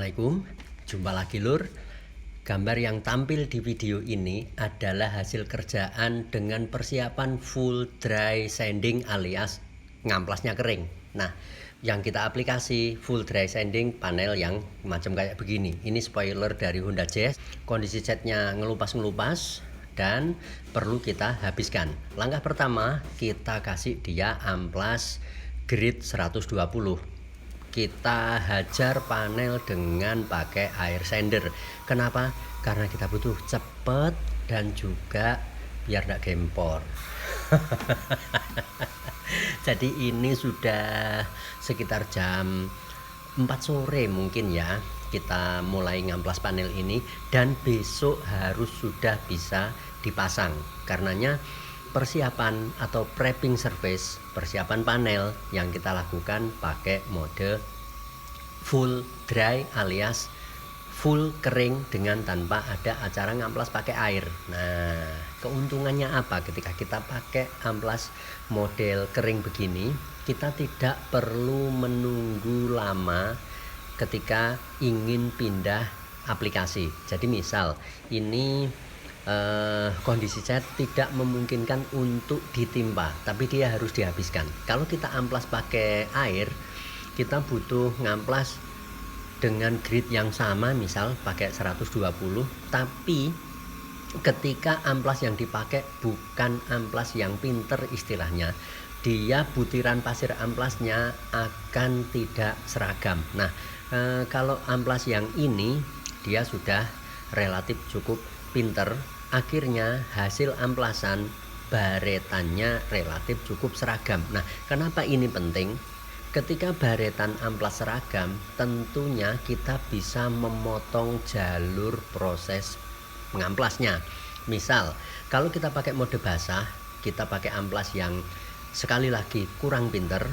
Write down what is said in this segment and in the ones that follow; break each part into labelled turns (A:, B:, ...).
A: Assalamualaikum, jumpa lagi lur. Gambar yang tampil di video ini adalah hasil kerjaan dengan persiapan full dry sanding alias ngamplasnya kering. Nah, yang kita aplikasi full dry sanding panel yang macam kayak begini. Ini spoiler dari Honda Jazz, kondisi catnya ngelupas-ngelupas dan perlu kita habiskan. Langkah pertama, kita kasih dia amplas grid 120. Kita hajar panel dengan pakai air sander. Kenapa? Karena kita butuh cepet dan juga biar tidak gempor. Jadi ini sudah sekitar jam 4 sore mungkin ya, kita mulai ngamplas panel ini, dan besok harus sudah bisa dipasang. Karenanya persiapan atau prepping surface, persiapan panel yang kita lakukan pakai mode full dry alias full kering dengan tanpa ada acara ngamplas pakai air. Nah, keuntungannya apa ketika kita pakai amplas model kering begini? Kita tidak perlu menunggu lama ketika ingin pindah aplikasi. Jadi misal ini kondisi cat tidak memungkinkan untuk ditimpa, tapi dia harus dihabiskan. Kalau kita amplas pakai air, kita butuh ngamplas dengan grid yang sama, misal pakai 120, tapi ketika amplas yang dipakai bukan amplas yang pinter istilahnya, dia butiran pasir amplasnya akan tidak seragam. Nah, kalau amplas yang ini dia sudah relatif cukup pinter, akhirnya hasil amplasan baretannya relatif cukup seragam. Nah, kenapa ini penting? Ketika baretan amplas seragam, tentunya kita bisa memotong jalur proses mengamplasnya. Misal, kalau kita pakai mode basah, kita pakai amplas yang sekali lagi kurang pinter,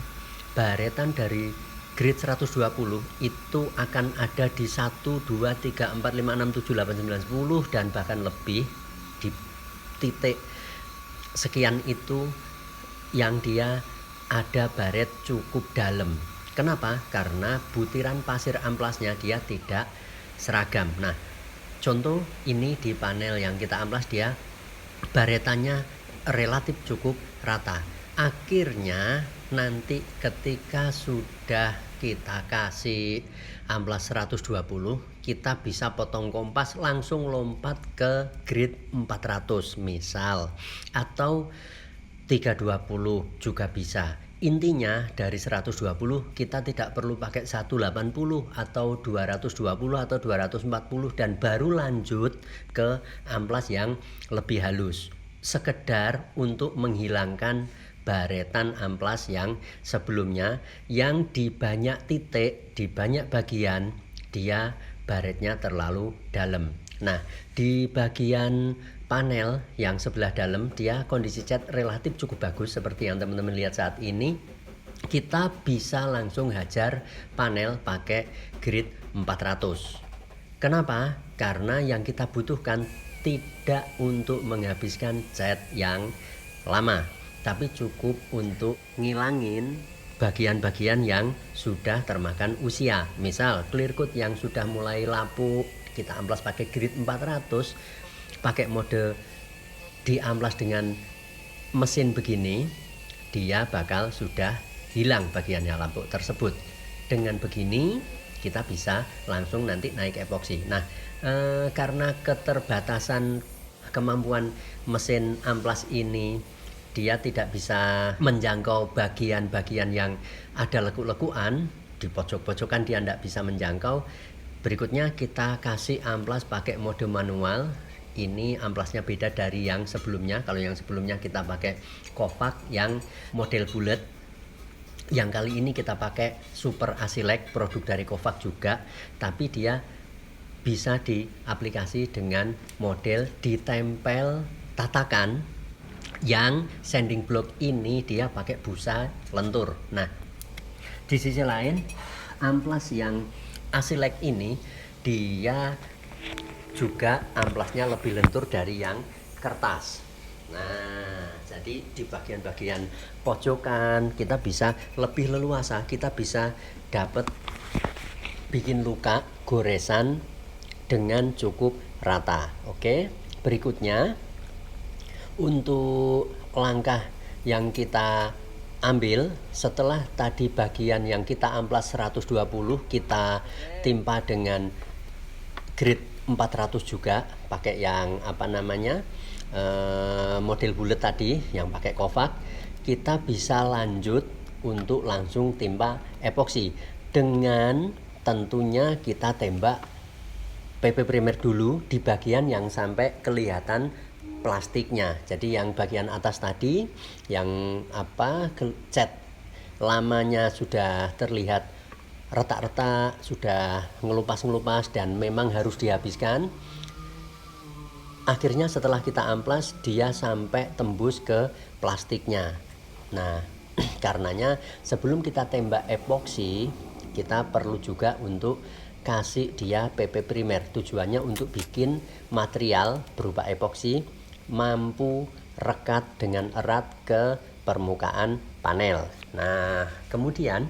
A: baretan dari grid 120 itu akan ada di 1, 2, 3, 4, 5, 6, 7, 8, 9, 10 dan bahkan lebih. Di titik sekian itu yang dia ada baret cukup dalam. Kenapa? Karena butiran pasir amplasnya dia tidak seragam. Nah, contoh ini di panel yang kita amplas, dia baretannya relatif cukup rata. Akhirnya nanti ketika sudah kita kasih amplas 120, kita bisa potong kompas langsung lompat ke grid 400 misal, atau 320 juga bisa. Intinya dari 120 kita tidak perlu pakai 180 atau 220 atau 240 dan baru lanjut ke amplas yang lebih halus, sekedar untuk menghilangkan baretan amplas yang sebelumnya yang di banyak titik, di banyak bagian dia baretnya terlalu dalam. Nah, di bagian panel yang sebelah dalam dia kondisi cat relatif cukup bagus seperti yang teman-teman lihat saat ini. Kita bisa langsung hajar panel pakai grid 400. Kenapa? Karena yang kita butuhkan tidak untuk menghabiskan cat yang lama, tapi cukup untuk ngilangin bagian-bagian yang sudah termakan usia. Misal clear coat yang sudah mulai lapuk, kita amplas pakai grid 400, pakai mode diamplas dengan mesin begini, dia bakal sudah hilang bagiannya lapuk tersebut. Dengan begini kita bisa langsung nanti naik epoksi. Nah, karena keterbatasan kemampuan mesin amplas ini, dia tidak bisa menjangkau bagian-bagian yang ada lekuk-lekuan. Di pojok-pojokan dia tidak bisa menjangkau. Berikutnya kita kasih amplas pakai mode manual. Ini amplasnya beda dari yang sebelumnya. Kalau yang sebelumnya kita pakai Kovac yang model bulat, yang kali ini kita pakai Super Asilek, produk dari Kovac juga, tapi dia bisa diaplikasi dengan model ditempel tatakan. Yang sanding block ini dia pakai busa lentur. Nah, di sisi lain amplas yang Asilek ini dia juga amplasnya lebih lentur dari yang kertas. Nah, jadi di bagian-bagian pojokan kita bisa lebih leluasa, kita bisa dapat bikin luka goresan dengan cukup rata. Oke, berikutnya untuk langkah yang kita ambil setelah tadi bagian yang kita amplas 120 kita timpa dengan grid 400 juga, pakai yang model bulat tadi yang pakai Kovac. Kita bisa lanjut untuk langsung timpa epoksi dengan tentunya kita tembak PP primer dulu di bagian yang sampai kelihatan plastiknya. Jadi yang bagian atas tadi yang cat lamanya sudah terlihat retak-retak, sudah ngelupas-ngelupas dan memang harus dihabiskan. Akhirnya setelah kita amplas dia sampai tembus ke plastiknya. Nah, karenanya sebelum kita tembak epoksi kita perlu juga untuk kasih dia PP primer. Tujuannya untuk bikin material berupa epoksi mampu rekat dengan erat ke permukaan panel. Nah, kemudian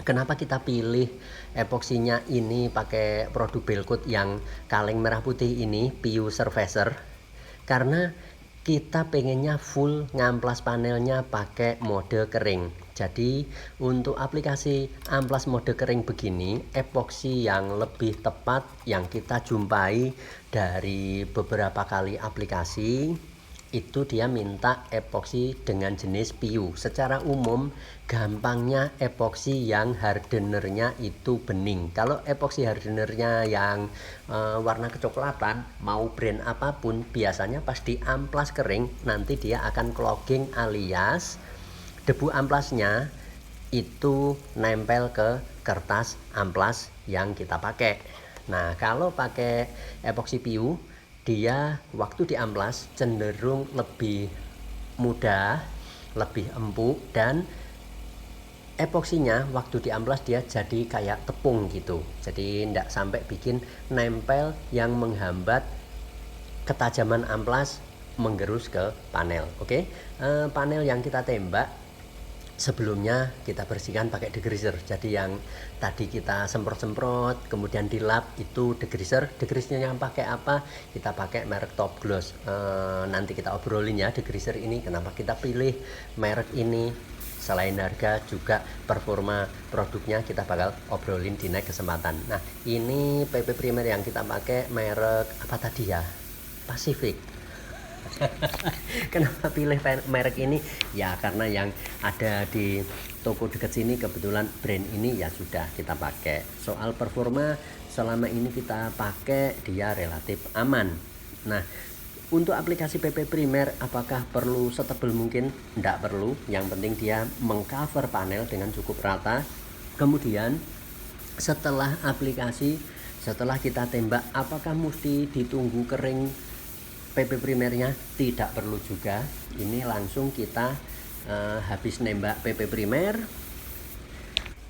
A: kenapa kita pilih epoksinya ini pakai produk Belcoat yang kaleng merah putih ini, PU Surfacer? Karena kita pengennya full ngamplas panelnya pakai mode kering. Jadi untuk aplikasi amplas mode kering begini, epoksi yang lebih tepat yang kita jumpai dari beberapa kali aplikasi itu dia minta epoksi dengan jenis PU. Secara umum gampangnya epoksi yang hardenernya itu bening. Kalau epoksi hardenernya yang warna kecoklatan, mau brand apapun, biasanya pas di amplas kering nanti dia akan clogging alias debu amplasnya itu nempel ke kertas amplas yang kita pakai. Nah, kalau pakai epoksi PU dia waktu di amplas cenderung lebih mudah, lebih empuk, dan epoksinya waktu di amplas dia jadi kayak tepung gitu. Jadi tidak sampai bikin nempel yang menghambat ketajaman amplas menggerus ke panel. Oke, panel yang kita tembak sebelumnya kita bersihkan pakai degreaser. Jadi yang tadi kita semprot-semprot kemudian dilap itu degreaser. Degreasernya yang pakai apa? Kita pakai merek Top Gloss. Nanti kita obrolin ya degreaser ini kenapa kita pilih merek ini. Selain harga juga performa produknya kita bakal obrolin di next kesempatan. Nah, ini PP primer yang kita pakai merek apa tadi ya? Pacific. Kenapa pilih merek ini? Ya karena yang ada di toko dekat sini kebetulan brand ini ya sudah kita pakai. Soal performa selama ini kita pakai dia relatif aman. Nah, untuk aplikasi PP primer apakah perlu setebal mungkin? Tidak perlu. Yang penting dia mengcover panel dengan cukup rata. Kemudian setelah aplikasi, setelah kita tembak, apakah mesti ditunggu kering PP primernya? Tidak perlu juga. Ini langsung kita habis nembak PP primer,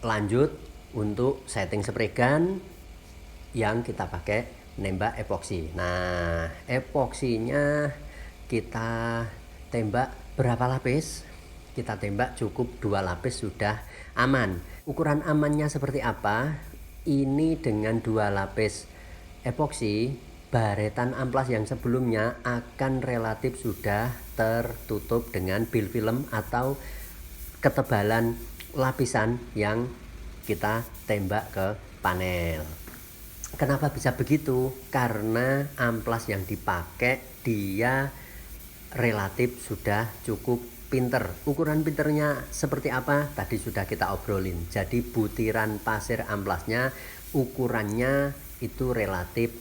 A: lanjut untuk setting spray gun yang kita pakai nembak epoksi. Nah, epoksinya kita tembak berapa lapis? Kita tembak cukup 2 lapis sudah aman. Ukuran amannya seperti apa? Ini dengan 2 lapis epoksi, baretan amplas yang sebelumnya akan relatif sudah tertutup dengan bil film atau ketebalan lapisan yang kita tembak ke panel. Kenapa bisa begitu? Karena amplas yang dipakai dia relatif sudah cukup pinter. Ukuran pinternya seperti apa? Tadi sudah kita obrolin. Jadi butiran pasir amplasnya ukurannya itu relatif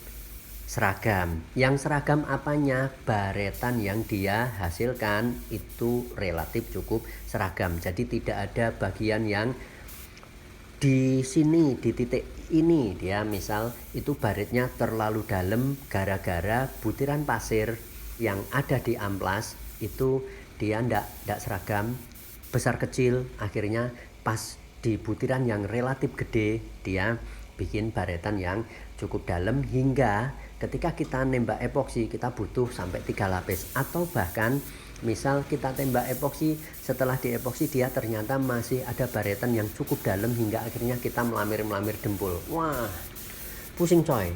A: seragam. Yang seragam apanya? Baretan yang dia hasilkan itu relatif cukup seragam. Jadi tidak ada bagian yang di sini di titik ini dia misal itu baretnya terlalu dalam gara-gara butiran pasir yang ada di amplas itu dia ndak seragam, besar kecil, akhirnya pas di butiran yang relatif gede dia bikin baretan yang cukup dalam hingga ketika kita nembak epoksi kita butuh sampai 3 lapis atau bahkan Misal kita tembak epoksi, setelah di epoksi dia ternyata masih ada baretan yang cukup dalam hingga akhirnya kita melamir-melamir dempul. Wah, pusing coy.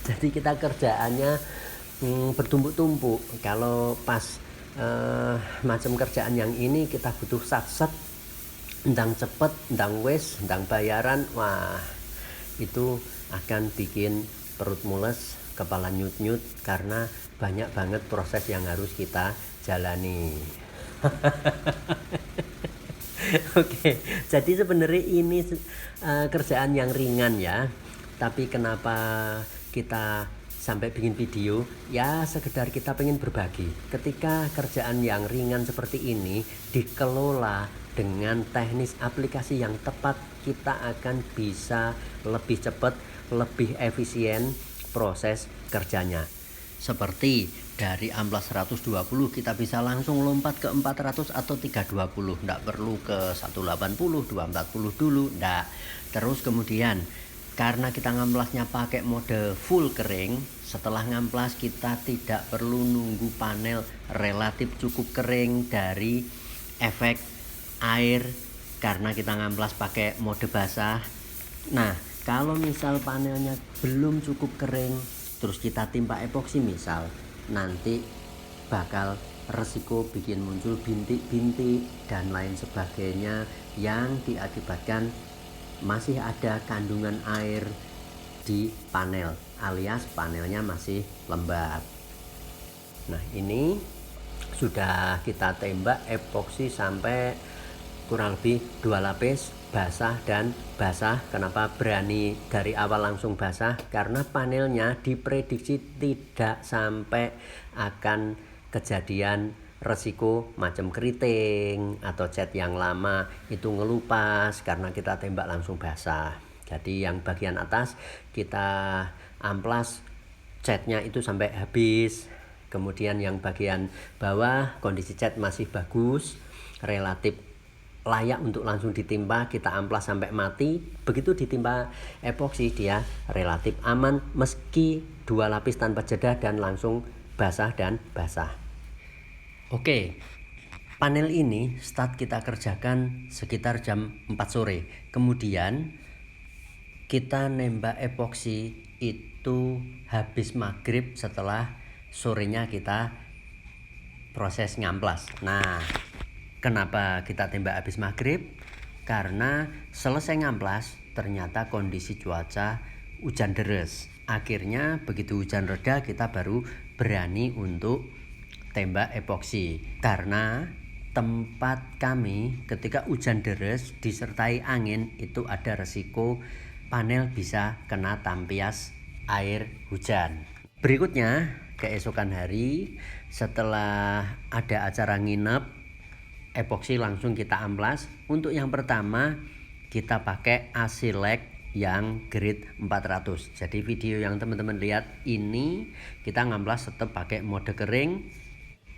A: Jadi kita kerjaannya bertumpuk-tumpuk. Kalau pas macam kerjaan yang ini kita butuh sat-set, ndang cepet, ndang wes, ndang bayaran. Wah, itu akan bikin perut mules, kepala nyut-nyut karena banyak banget proses yang harus kita jalani. Oke, jadi sebenarnya ini kerjaan yang ringan ya. Tapi kenapa kita sampai bikin video? Ya sekedar kita pengen berbagi. Ketika kerjaan yang ringan seperti ini dikelola dengan teknis aplikasi yang tepat, kita akan bisa lebih cepat, lebih efisien proses kerjanya. Seperti dari amplas 120 kita bisa langsung lompat ke 400 atau 320, tidak perlu ke 180, 240 dulu, tidak. Terus kemudian karena kita ngamplasnya pakai mode full kering, setelah ngamplas kita tidak perlu nunggu panel relatif cukup kering dari efek air karena kita ngamplas pakai mode basah. Nah, kalau misal panelnya belum cukup kering terus kita timpa epoksi misal, nanti bakal resiko bikin muncul bintik-bintik dan lain sebagainya yang diakibatkan masih ada kandungan air di panel alias panelnya masih lembab. Nah, ini sudah kita tembak epoksi sampai kurang lebih 2 lapis basah dan basah. Kenapa berani dari awal langsung basah? Karena panelnya diprediksi tidak sampai akan kejadian resiko macam keriting atau cat yang lama itu ngelupas karena kita tembak langsung basah. Jadi yang bagian atas kita amplas catnya itu sampai habis. Kemudian yang bagian bawah kondisi cat masih bagus, relatif layak untuk langsung ditimpa, kita amplas sampai mati. Begitu ditimpa epoksi dia relatif aman meski 2 lapis tanpa jeda dan langsung basah dan basah. Oke, panel ini start kita kerjakan sekitar jam 4 sore. Kemudian kita nembak epoksi itu habis maghrib setelah sorenya kita proses ngamplas. Nah, kenapa kita tembak habis maghrib? Karena selesai ngamplas ternyata kondisi cuaca hujan deres. Akhirnya begitu hujan reda kita baru berani untuk tembak epoksi. Karena tempat kami ketika hujan deres disertai angin itu ada resiko panel bisa kena tampias air hujan. Berikutnya keesokan hari setelah ada acara nginep epoksi langsung kita amplas. Untuk yang pertama kita pakai Asilek yang grade 400. Jadi video yang teman-teman lihat ini kita ngamplas tetap pakai mode kering.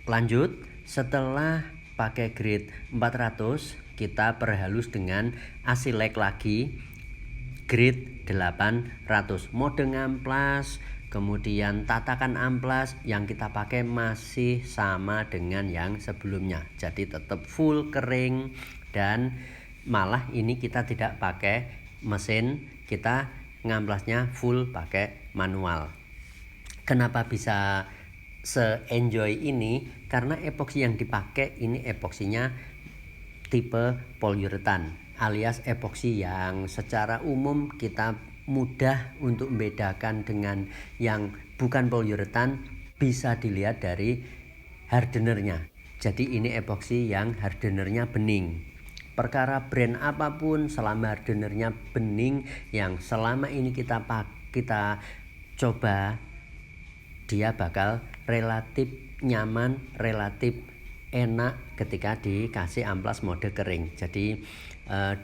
A: Lanjut, setelah pakai grade 400 kita perhalus dengan Asilek lagi grade 800. Mode ngamplas kemudian tatakan amplas yang kita pakai masih sama dengan yang sebelumnya, jadi tetap full kering dan malah ini kita tidak pakai mesin, kita ngamplasnya full pakai manual. Kenapa bisa se-enjoy ini? Karena epoksi yang dipakai ini epoksinya tipe poliuretan alias epoksi yang secara umum kita mudah untuk membedakan dengan yang bukan poliuretan bisa dilihat dari hardenernya. Jadi ini epoksi yang hardenernya bening. Perkara brand apapun selama hardenernya bening yang selama ini kita coba, dia bakal relatif nyaman, relatif enak ketika dikasih amplas mode kering. Jadi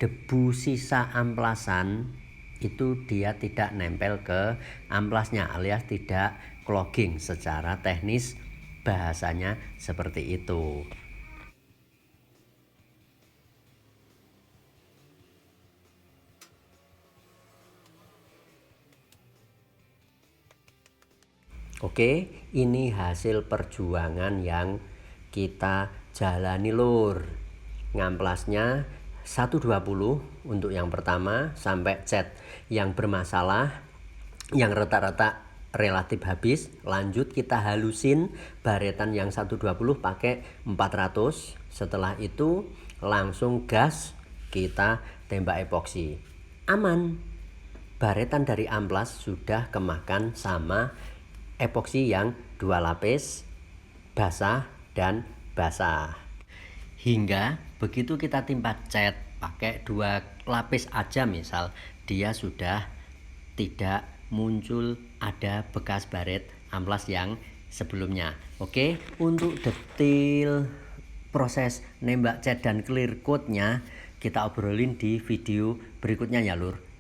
A: debu sisa amplasan itu dia tidak nempel ke amplasnya alias tidak clogging, secara teknis bahasanya seperti itu. Oke, ini hasil perjuangan yang kita jalani lur. Ngamplasnya 120 untuk yang pertama sampai cat yang bermasalah, yang retak-retak relatif habis. Lanjut kita halusin baretan yang 120 pakai 400. Setelah itu langsung gas kita tembak epoksi. Aman. Baretan dari amplas sudah kemakan sama epoksi yang 2 lapis, basah dan basah. Hingga begitu kita timpa cat pakai 2 lapis aja misal, dia sudah tidak muncul ada bekas baret amplas yang sebelumnya. Oke, untuk detail proses nembak cat dan clear coat-nya kita obrolin di video berikutnya ya lur.